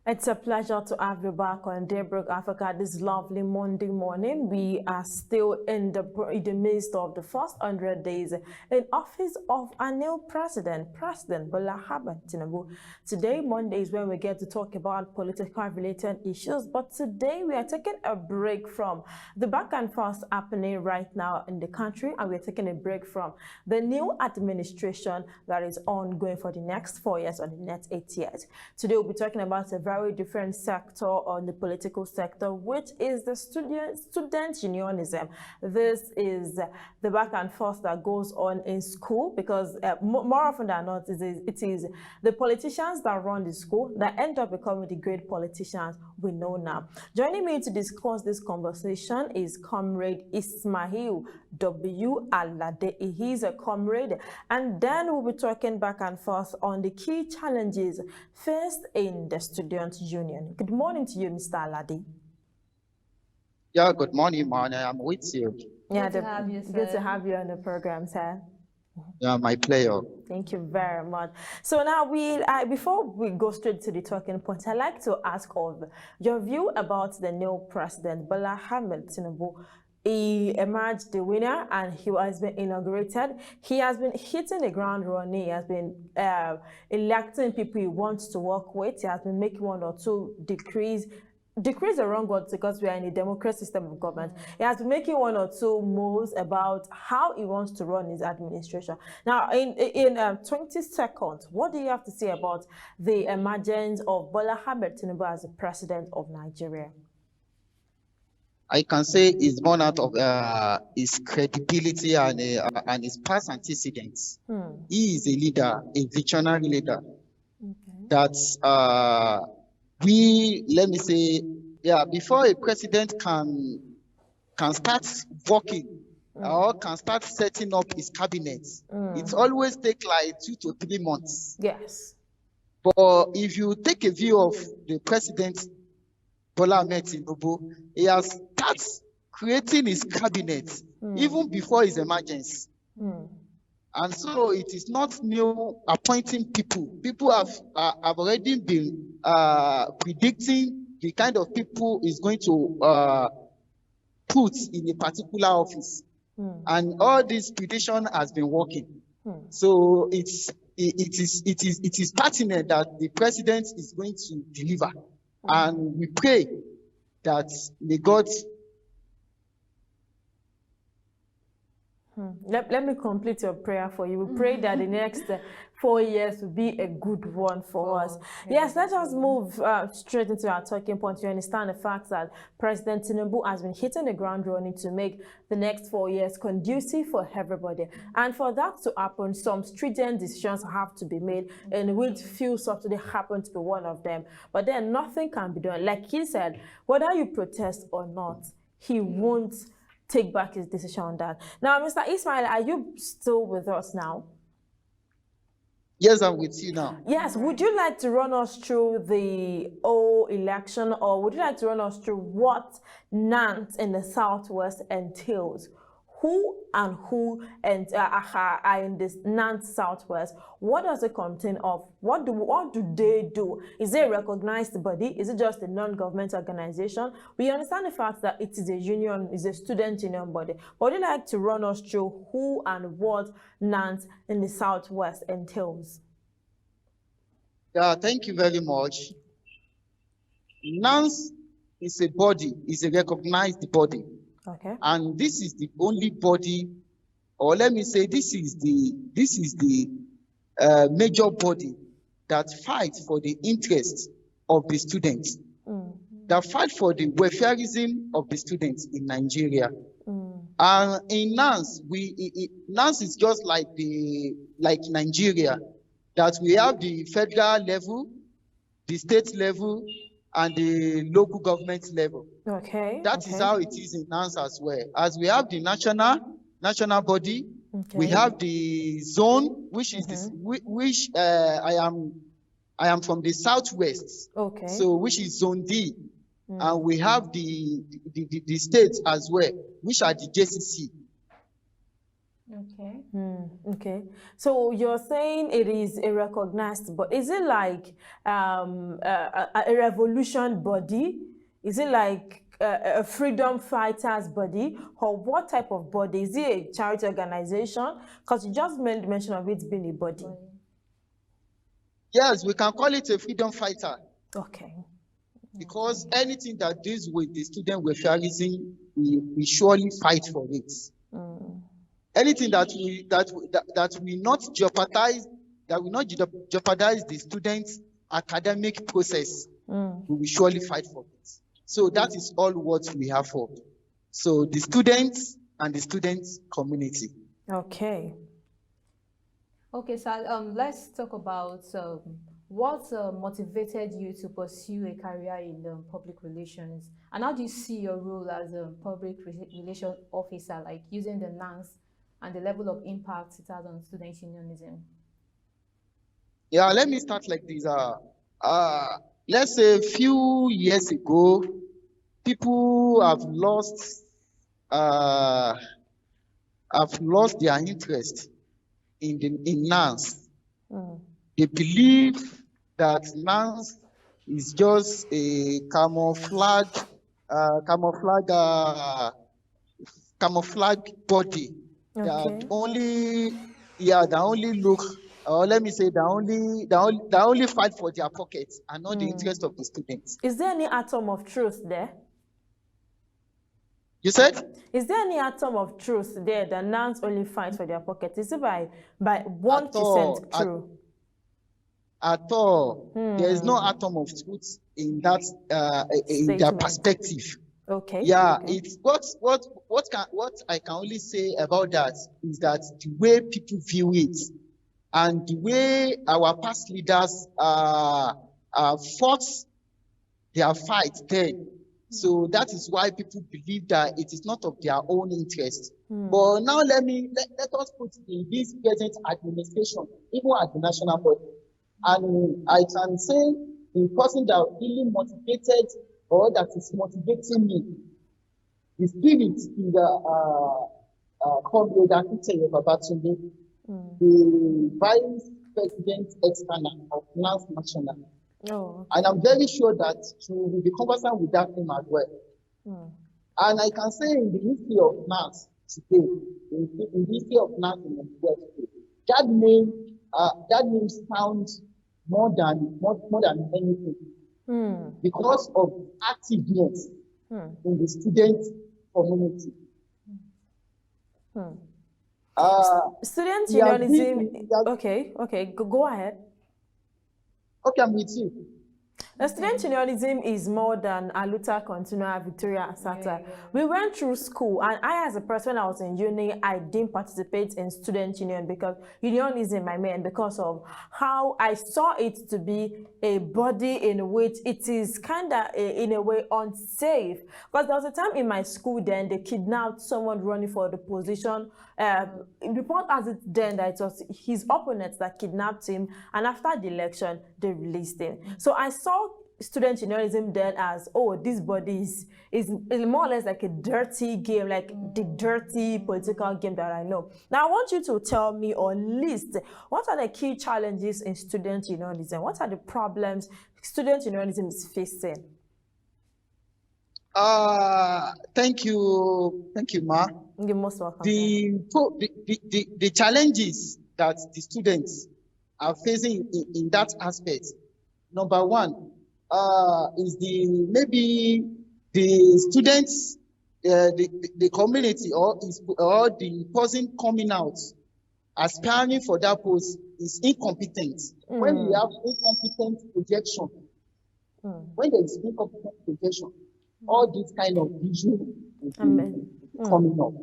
It's a pleasure to have you back on Daybreak Africa this lovely Monday morning. We are still in the midst of the first 100 days in office of our new President Bola Ahmed Tinubu. Today, Monday, is when we get to talk about political related issues. But today, we are taking a break from the back and forth happening right now in the country, and we're taking a break from the new administration that is ongoing for the next 4 years or the next 8 years. Today, we'll be talking about a very different sector on the political sector, which is the student unionism. This is the back and forth that goes on in school, because more often than not, it is the politicians that run the school that end up becoming the great politicians we know now. Joining me to discuss this conversation is Comrade Ismail W. Alade. He's a comrade, and then we'll be talking back and forth on the key challenges faced in the student union. Good morning to you, Mr. Alade. Yeah, good morning, man. I'm with you. Yeah, good to have you on the program, sir. Yeah, my pleasure. Thank you very much. So now before we go straight to the talking point, I'd like to ask of your view about the new president, Bola Ahmed Tinubu. He emerged the winner and he has been inaugurated. He has been hitting the ground running. He has been electing people he wants to work with. He has been making one or two decrees the wrong word because we are in a democratic system of government. He has been making one or two moves about how he wants to run his administration. Now, in 20 seconds, what do you have to say about the emergence of Bola Ahmed Tinubu as the president of Nigeria? I can say it's born out of his credibility and his past antecedents. He is a leader, a visionary leader. Okay. That let me say, before a president can start working or can start setting up his cabinet, it always takes like 2 to 3 months. Yes. But if you take a view of the president, Bola Ahmed Tinubu, he has started creating his cabinet even before his emergence. And so it is not new appointing people. People have already been predicting the kind of people is going to put in a particular office. And all this prediction has been working. So it is pertinent that the president is going to deliver. And we pray that may God... Let me complete your prayer for you. We pray that the next 4 years will be a good one for us. Yes, let us move straight into our talking point. You understand the fact that President Tinubu has been hitting the ground running to make the next 4 years conducive for everybody. And for that to happen, some stringent decisions have to be made, and which fuel subsidy happen to be one of them. But then nothing can be done. Like he said, whether you protest or not, he won't take back his decision on that. Now, Mr. Ismail, are you still with us now? Yes, I'm with you now. Yes. Would you like to run us through the whole election, or would you like to run us through what NANs in the Southwest entails? Who and are in this NANs Southwest? What does it contain of? What do they do? Is it a recognized body? Is it just a non-government organization? We understand the fact that it is a union, is a student union body. But would you like to run us through who and what NANs in the Southwest entails? Yeah, thank you very much. NANs is a body, is a recognized body. Okay. And this is the only body, or let me say, this is the major body that fights for the interests of the students, that fight for the welfareism of the students in Nigeria. And in NANs, NANs is just like Nigeria, that we have the federal level, the state level, and the local government level. Okay. That is how it is in NANs as well. As we have the national body, we have the zone, which is this, I am from the Southwest. Okay. So which is Zone D, and we have the states as well, which are the JCC. Okay. Okay. So you're saying it is a recognized, but is it like a revolution body? Is it like a freedom fighters body, or what type of body? Is it a charity organization? Because you just made mention of it being a body. Yes, we can call it a freedom fighter. Okay. Because anything that deals with the student welfareism, we surely fight for it. Anything that will not jeopardize the students' academic process, we will surely fight for it. So that is all what we have for. So the students and the students' community. Okay. Okay, so let's talk about what motivated you to pursue a career in public relations, and how do you see your role as a public relations officer, like using the NANs and the level of impact it has on student unionism? Yeah, let me start like this. Let's say a few years ago, people have lost their interest in NANs. They believe that NANs is just a camouflage body that only look, or let me say, that only fight for their pockets and not the interest of the students. Is there any atom of truth there? You said? Is there any atom of truth there that NANs only fight for their pockets? Is it by 1% true? At all. There is no atom of truth in that in their perspective. Okay. Yeah, okay. It's what I can only say about that is that the way people view it and the way our past leaders fought their fight then. So that is why people believe that it is not of their own interest. But now let us put in this present administration, even at the national body. And I can say the person that really motivated or that is motivating me, the spirit is the Comrade Esther, the Vice President External of NANs National. Oh, okay. And I'm very sure that she will be conversant with that name as well. And I can say in the history of NANs today, in the history of NANs in Nigeria today, that name sounds more than anything, because of activeness in the student community. Student unionism. Okay, go ahead. Okay, I'm with you. Student unionism is more than Aluta, Continua, Victoria, Asata. Yeah. We went through school, and I, as a person, when I was in uni, I didn't participate in student union because unionism, I mean, because of how I saw it to be a body in which it is kind of, in a way, unsafe. Because there was a time in my school then they kidnapped someone running for the position. Report as it then that it was his opponents that kidnapped him, and after the election, they released him. So I saw student unionism then as, oh, this body is more or less like a dirty game, like the dirty political game that I know. Now I want you to tell me, or list, what are the key challenges in student unionism? What are the problems student unionism is facing? Thank you, Ma. You're most welcome. The challenges that the students are facing in that aspect, number one, is maybe the students, the community or the person coming out aspiring for that post is incompetent. When we have incompetent projection, when there is incompetent projection, all these kind of issues will be coming up.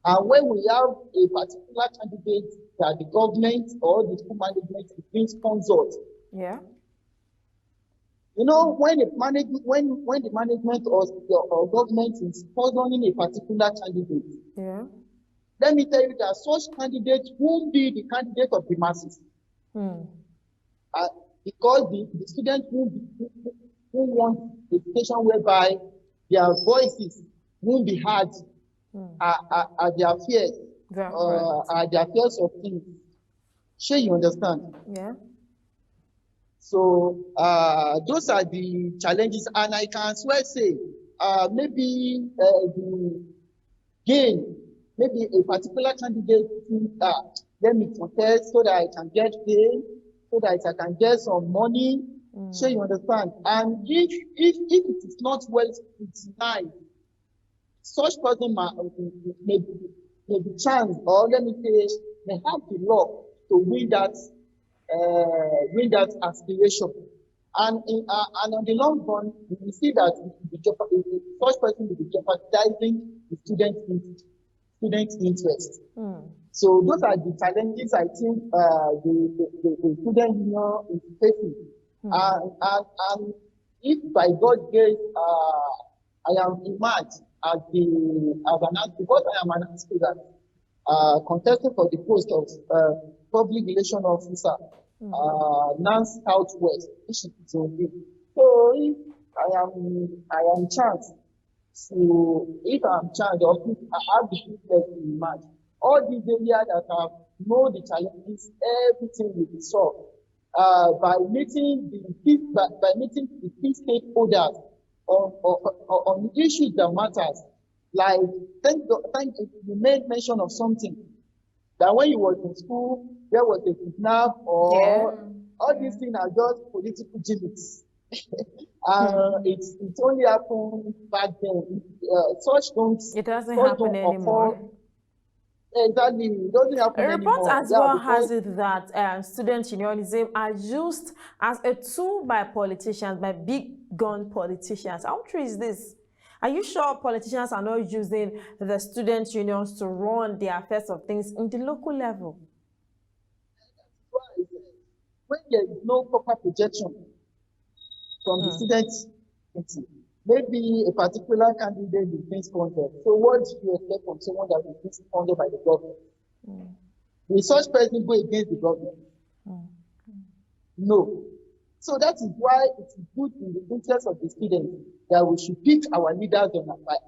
And when we have a particular candidate that the government or the school management is being sponsored, yeah. You know, when the management or government is sponsoring a particular candidate, yeah. Let me tell you that such candidates won't be the candidate of the masses. Because the students who want education whereby their voices won't be heard at their fears. are the affairs of things. Sure, you understand? Yeah. So those are the challenges, and I can as well say maybe the gain, maybe a particular candidate think, let me contest so that I can get paid, so that I can get some money. Sure, you understand? And if it is not well scrutinized, such person may be chance, or let me say, may have the luck to win that aspiration. And on the long run, we will see that such person will be jeopardizing the student interest. So those are the challenges I think the student union is facing. And if by God grace, I am emerged as because I am an aspirant contesting for the post of public relation officer, NANs Southwest, which is okay. So if I am chance to, if I'm chance of, I have the privilege to emerge. All these areas that I know the challenges, everything will be solved by meeting the key stakeholders on the issues that matters. Like, you made mention of something that when you were in school, there was a kidnap or all these things are just political gimmicks. It only happened back then. It doesn't happen anymore. Exactly, it doesn't happen a report anymore. as well has it that student unionism are used as a tool by politicians, by big gun politicians. How true is this? Are you sure politicians are not using the student unions to run the affairs of things in the local level? When there is no proper projection from the students, maybe a particular candidate is being sponsored. So what do you expect from someone that is being sponsored by the government? Will such person go against the government? No. So that is why it is good in the interest of the students that we should pick our leaders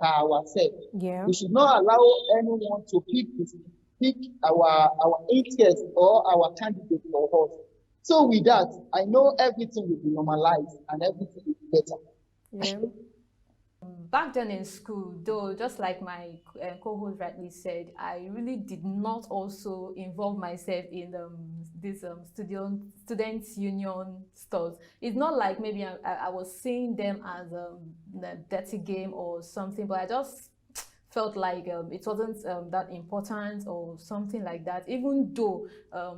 by ourselves. Yeah. We should not allow anyone to pick our interest or our candidate for us. So with that, I know everything will be normalized and everything will be better. Yeah. Back then in school, though, just like my co-host rightly said, I really did not also involve myself in this students union stuff. It's not like maybe I was seeing them as a dirty game or something, but I just felt like it wasn't that important or something like that, even though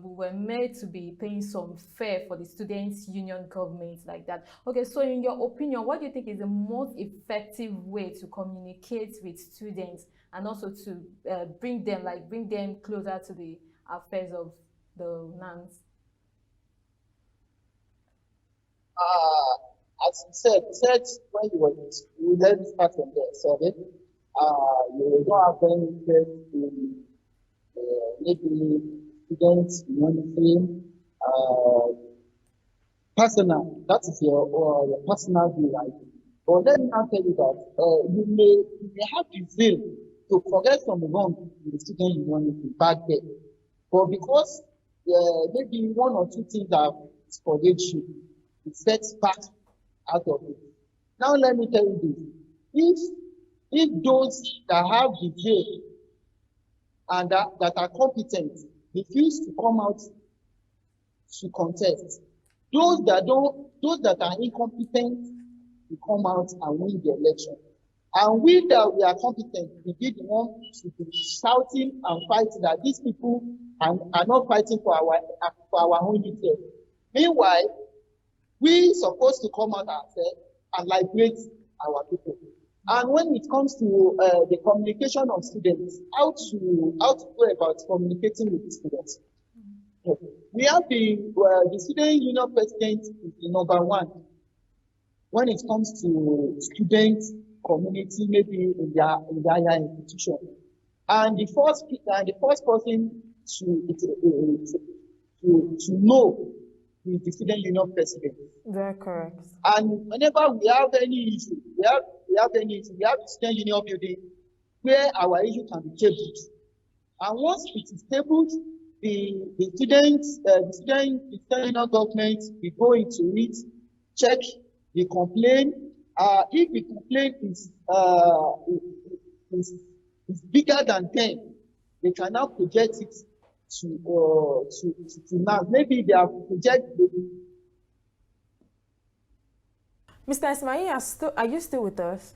we were made to be paying some fare for the students union government like that. Okay, so in your opinion, what do you think is the most effective way to communicate with students and also to bring them closer to the affairs of the NANs? As you said when you were in school, let's start from there. Sorry. You don't have any interest in maybe students, unionism, personal. That is your personal view, right? But let me now tell you that you may have the zeal to forget some wrong in the student unionism back then. But because maybe one or two things have discouraged you, it sets back out of it. Now let me tell you this. If those that have the zeal and that are competent refuse to come out to contest, those that are incompetent will come out and win the election. And we that we are competent, we be the one to be shouting and fighting that these people are not fighting for our own interest. Meanwhile, we supposed to come out ourselves and liberate our people. And when it comes to the communication of students, how to go about communicating with the students. We have the student union president is the number one when it comes to students, community, maybe in their higher institution. And the first person to know is the student union president. Very correct. And whenever we have any issue, we have the student union building where our issue can be tabled. And once it is tabled, the student union government will go into it, check the complaint. If the complaint is bigger than 10, they can now project it to now. Maybe they have projected. Mr. Ismail, are you still with us?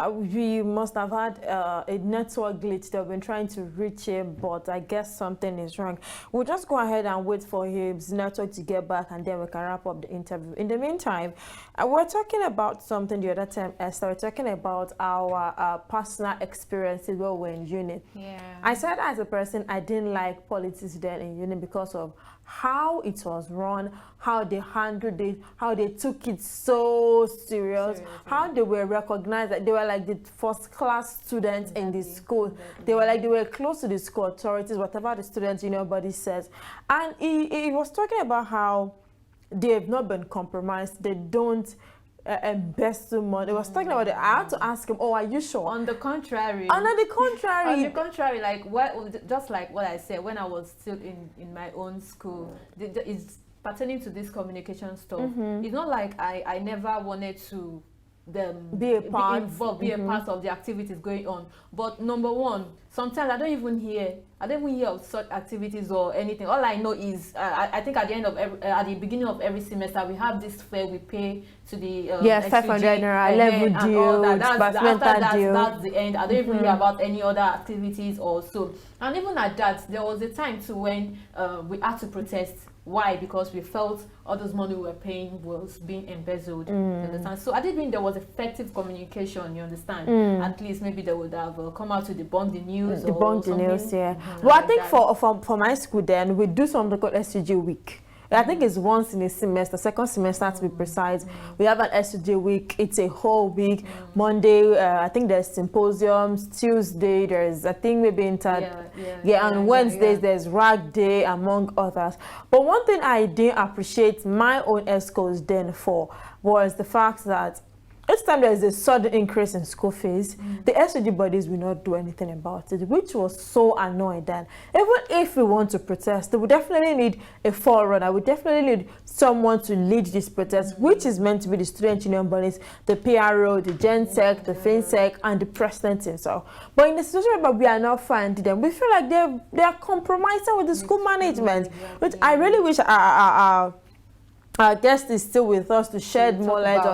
We must have had a network glitch. They've been trying to reach him, but I guess something is wrong. We'll just go ahead and wait for his network to get back, and then we can wrap up the interview. In the meantime, we're talking about something the other time, Esther. We're talking about our personal experiences while we're in uni. Yeah. I said as a person, I didn't like politics then in uni because of how it was run, how they handled it, how they took it so serious, how they were recognized that they were like the first-class students in the school. They were close to the school authorities, whatever the student union body says. And he was talking about how they have not been compromised. They don't embezzle money. He was talking about it. I had to ask him, oh, are you sure? On the contrary. On the contrary. On the contrary, like just like what I said when I was still in my own school, it's pertaining to this communication stuff. It's not like I never wanted to be a part of the activities going on. But number one, sometimes I don't even hear of such activities or anything. All I know is I think at the beginning of every semester we have this fare we pay to the 500 naira level due. That's the end. I don't even hear about any other activities or so. And even at that, there was a time too when we had to protest. Why? Because we felt all those money we were paying was being embezzled. You understand? So I didn't think there was effective communication. You understand? At least maybe they would have come out to debunk the news. Debunk the news, yeah. Well, I think for my school then we do something called SUG week. I think it's once in a semester, second semester to be precise. We have an SUG week. It's a whole week. Monday, I think there's symposiums. Tuesday, there's, I think maybe and Wednesdays, there's rag day, among others. But one thing I didn't appreciate my own ESCOs then for was the fact that each time there is a sudden increase in school fees, the SUG bodies will not do anything about it, which was so annoying then. Even if we want to protest, we definitely need a forerunner. We definitely need someone to lead this protest, which is meant to be the student union bodies, the PRO, the GenSec, the FinSec, and the president himself. But in the situation where we are not finding them, we feel like they are compromising with the school management, which I really wish our guest is still with us to shed more light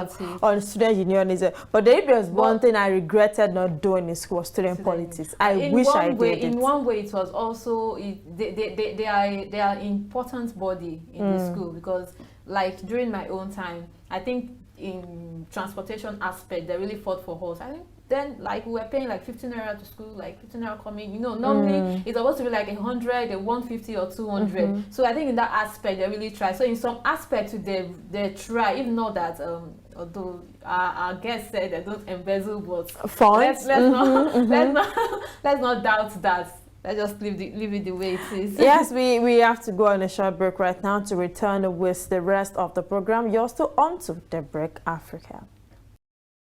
on student unionism. But there was one thing I regretted not doing in school, student politics. I wish I did it. In one way, it was also, they are an important body in the school, because like during my own time, I think in transportation aspect, they really fought for us. I think then like we were paying like 15 naira to school, like 15 naira coming, you know, normally it's supposed to be like 100, 150 or 200. So I think in that aspect they really try. So in some aspects they try, even though that although our guest said they don't embezzle but funds. Let's not doubt that. Let's just leave it the way it is. Yes, we have to go on a short break right now to return with the rest of the program. You're still on to Daybreak Africa.